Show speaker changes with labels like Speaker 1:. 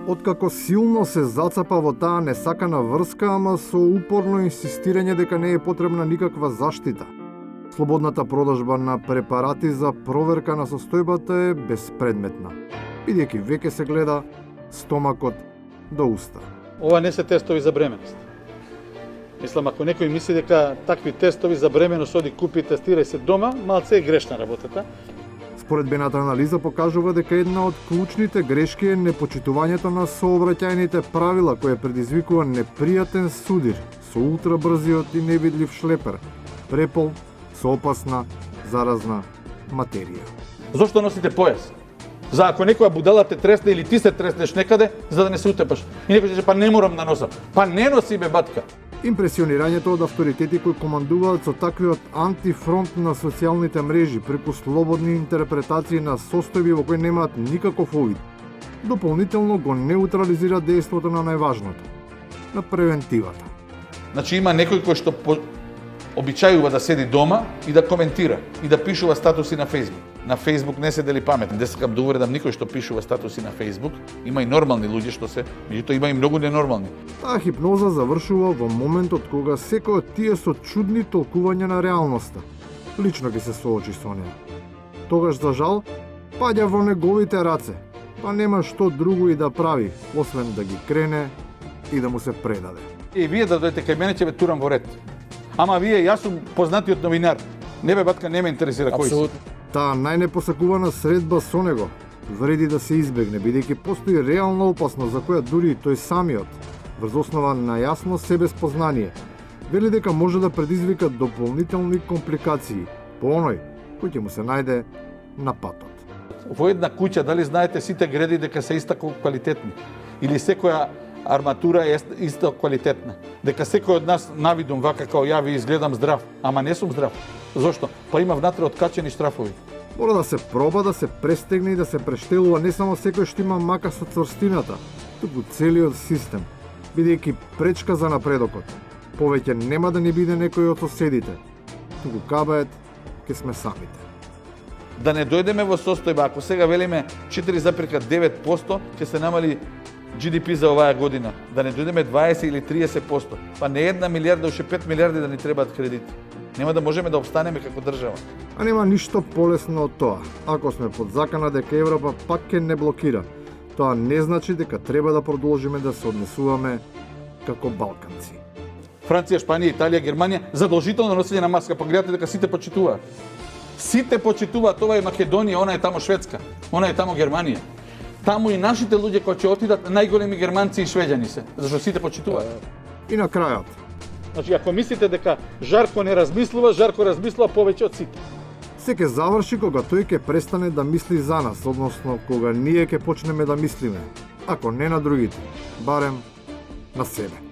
Speaker 1: Откако силно се зацапа во таа несакана врска, ама со упорно инсистирање дека не е потребна никаква заштита. Слободната продажба на препарати за проверка на состојбата е безпредметна, бидејќи веќе се гледа стомакот до уста.
Speaker 2: Ова не се тестови за бременост. Мислам, ако некој мисли дека такви тестови за бременост оди купи, тестирај се дома, малце е грешна работата.
Speaker 1: Споредбената анализа покажува дека една од клучните грешки е непочитувањето на сообраќајните правила, која предизвикува непријатен судир со ултрабрзиот и невидлив шлепер, препол со опасна заразна материја.
Speaker 2: Зошто носите појас? За ако некоја будала те тресне или ти се треснеш некаде, за да не се утепаш. И некој ќе па не морам да носам. Па не носи бе батка.
Speaker 1: Импресионирањето од авторитети кои командуваат со таквиот антифронт на социјалните мрежи преку слободни интерпретации на состојби во кои немаат никаков овид, дополнително го неутрализира дејството на најважното, на превентивата.
Speaker 2: Значи има некој кој што обичајува да седи дома и да коментира и да пишува статуси на Facebook. На Facebook не се дели паметни. Не сакам да увредам никој што пишува статуси на Facebook. Има и нормални луѓе што се, меѓутоа има и многу ненормални.
Speaker 1: Таа хипноза завршува во моментот кога секој од тие со чудни толкувања на реалноста лично ќе се соочи со неа. Тогаш, за жал, паѓа во неговите раце, па нема што друго и да прави, освен да ги крене и да му се предаде.
Speaker 2: И вие да дојдете кај мене ќе ве турам во ред. Ама вие, јас сум познатиот новинар. Не бе батка, не ме интересира кој си.
Speaker 1: Таа најнепосакувана средба со него вреди да се избегне, бидејќи постои реална опасност за која дури и тој самиот, врз основа на јасно себеспознание, вели дека може да предизвика дополнителни компликации по оној кој ќе му се најде на патот.
Speaker 2: Во една куќа, дали знаете сите греди дека се истако квалитетни? Или секоја арматура е исто квалитетна? Дека секој од нас навидум вака као ја ви изгледам здрав, ама не сум здрав. Зошто? Па има внатре откачени штрафови.
Speaker 1: Мора да се проба, да се престегне и да се прештелува не само секој што има мака со цврстината, туку целиот систем, бидејќи пречка за напредокот. Повеќе нема да ни биде некој од соседите, туку кабает ке сме самите.
Speaker 2: Да не дојдеме во состојба, ако сега велиме 4,9% ќе се намали GDP за оваа година, да не дојдеме 20 или 30%, па не 1 милиарда, уште 5 милиарди да ни требаат кредити. Нема да можеме да обстанеме како држава.
Speaker 1: А нема ништо полесно од тоа. Ако сме под закана дека Европа пак ќе не блокира, тоа не значи дека треба да продолжиме да се однесуваме како балканци.
Speaker 2: Франција, Шпанија, Италија, Германија задолжително носење на маска, па гледате дека сите почитуваат. Сите почитуваат, ова е Македонија, она е тамо Шведска, она е тамо Германија. Таму и нашите луѓе кои ќе отидат најголеми германци и швеѓани се, зашто сите почитуваат.
Speaker 1: И на крајот.
Speaker 2: Значи, ако мислите дека Жарко не размислува, Жарко размислува повеќе од сите.
Speaker 1: Се ќе заврши кога тој ќе престане да мисли за нас, односно кога ние ќе почнеме да мислиме, ако не на другите, барем на себе.